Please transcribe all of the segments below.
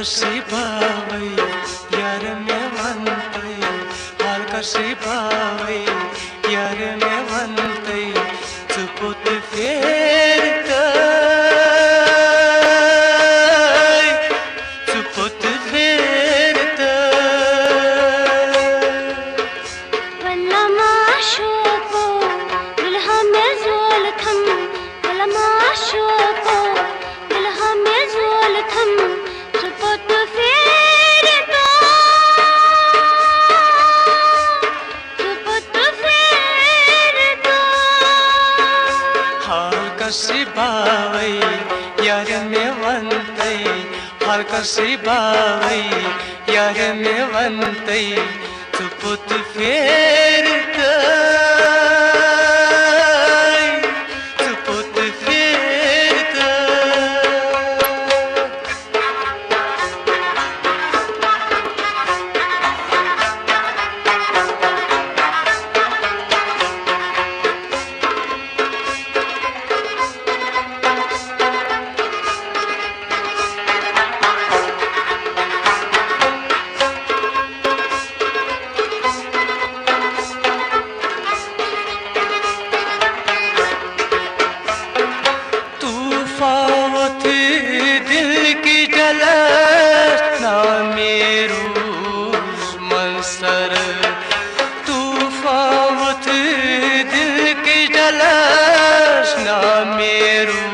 कसी बावै यार में वंतै हाल कसी बावै यार में वंतै चुपुत फेरतै चुपुत फेरतै वल्ला माशूको दुल्हा में जोल थम वल्ला माशूको दुल्हा में जोल थम चुपुत फेरतै चुपुत फेरतै हाल कसी बावै यार में वंतै हाल कसी बावै यार में वंतै चुपुत फेरतै चुपुत फेरतै तूफावत दिल की जलस ना मेरू मंसर तूफावत दिल की जलस ना मेरू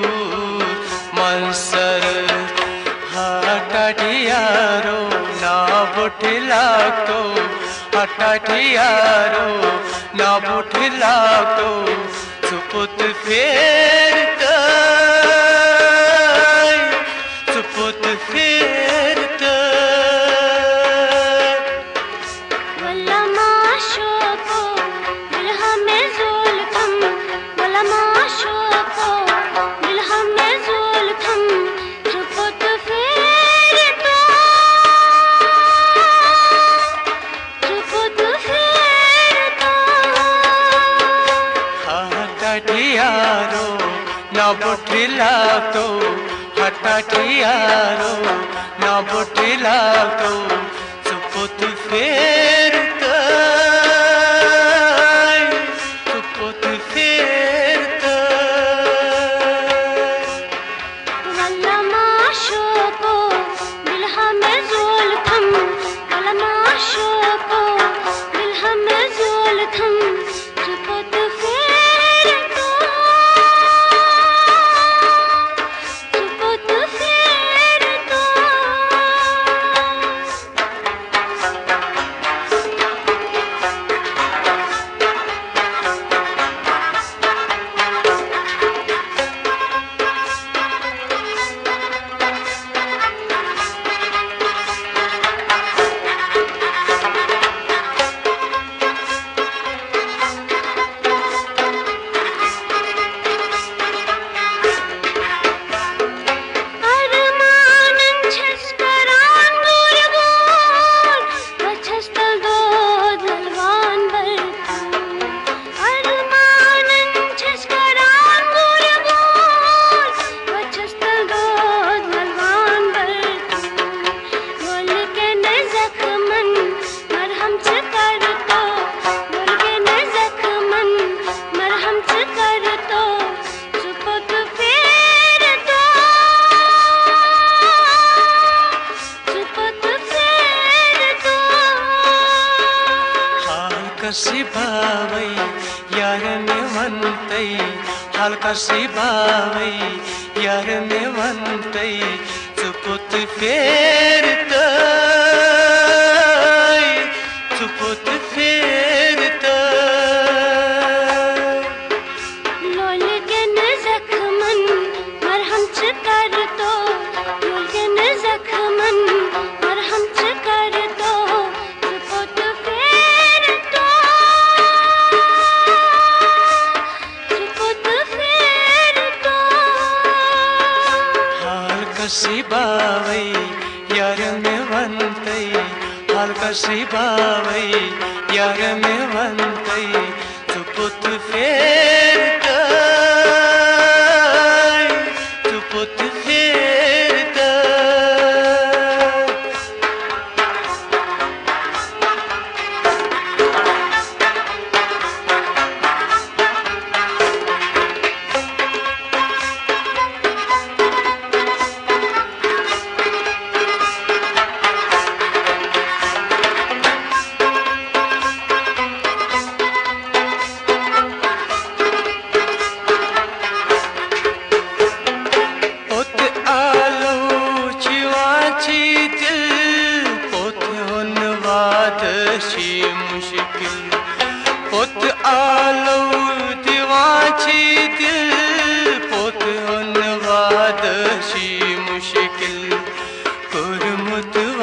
मंसर हटाठियारो ना बुठला तो हटाठियारो ना बुठला तो चुपुत फेरतै चुपुत फेरतै वल्ला माशूको दुल्हा में जोल थम वल्ला माशूको दुल्हा में जोल थम चुपुत फेरतै चुपुत फेरतै हटाठियारो ना बुठला तो हटाठियारो ना बुठला तो चुपुत फेरतै चुपुत फेरतै वल्ला माशूको दुल्हा में जोल थम वल्ला माशूको दुल्हा में जोल थम चुपुत फेरतै चुपुत फेरतै अरमानन छस्करान गुर गुर वछस्तल दो दलवान बरतू अरमानन छस्करान गुर गुर वछस्तल दो दलवान बरतू बोल के न जख्मन मरहम च कर तो बोल के न जख्मन मरहम च कर तो चुपुत फेरतै चुपुत फेरतै हाल कसी बावै यार में वंतै हाल कसी बावै यार में वंतै चुपुत फेरतै चुपुत फेरतै लोल के न जख्मन मरहम च कर तो लोल के न जख्मन मरहम च कर तो चुपुत फेरतै चुपुत फेरतै हाल कसी बावै यार में वंतै हाल कसी बावै यार में वंतै चुपुत फेरतै चुपुत फेरतै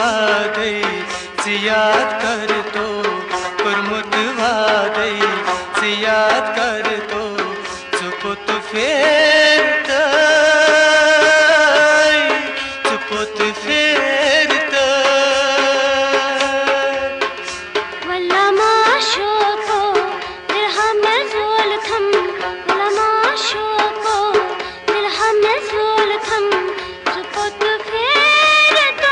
वादे याद कर तो कुर्मुत वादे याद कर तो चुपुत फेरत चुपुत फेरत वल्ला माशोको दिलहम ज़ोल थम वल्ला माशोको दिलहम ज़ोल थम चुपुत फेरत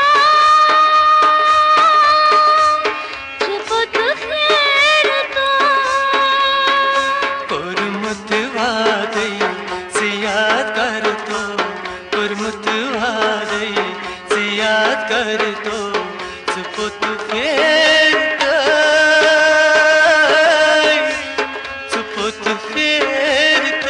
चुपुत फेरत कुर्मुत वादे याद कर तो कुर्मुत वादे याद कर तो चुपुत फेरत चुपुत फेरत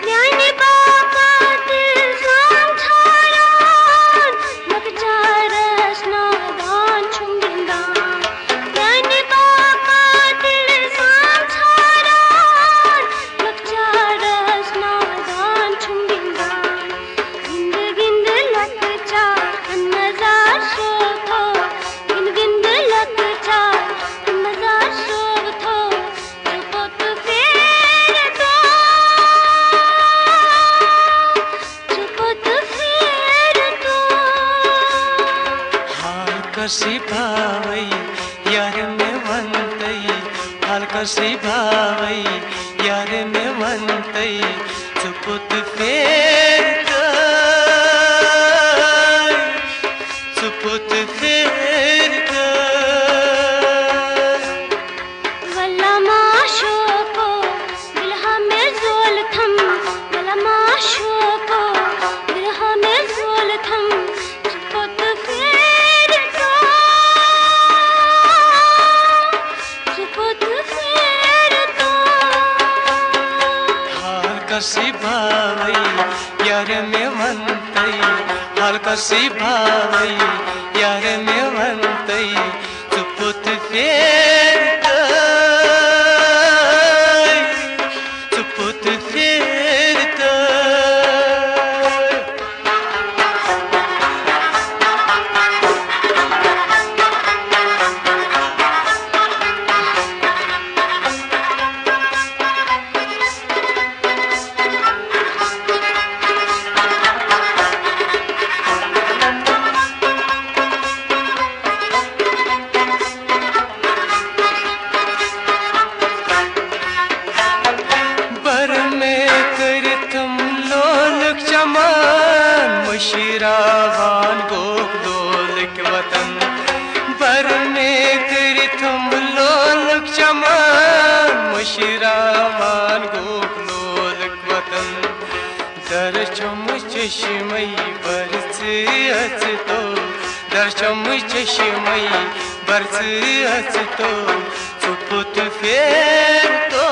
यानी बाबा दिल जाम थारान मगजारस नादान छुंगिंदान यानी बाबा दिल जाम थारान मगजारस नादान छुंगिंदान गिंद गिंद लकचा नजार शोथो गिंद गिंद लकचा नजार शोथो चुपुत फेरतो चुपुत फेरतो हाल कसी भावई यार में वंतई हाल कसी भावई यार में वंतई चुपुत फेरत चुपुत फेरत वल्ला माशोको दिलहम ज़ोल थम वल्ला माशोको दिलहम ज़ोल थम चुपुत फेरतो चुपुत फेरतो हाल कसी भावई यार में वंतई हाल कसी भावई यार में वंतई चुपुत फेरत चुपुत फेरत बर में कर तुम लोलक चमान मुशीरावान गोप लोलक वतन बर में कर तुम लोलक चमान मुशीरावान गोप लोलक वतन दर चम चश्मई बरस अचतो दर चम चश्मई बरस अचतो चुपुत फेरतो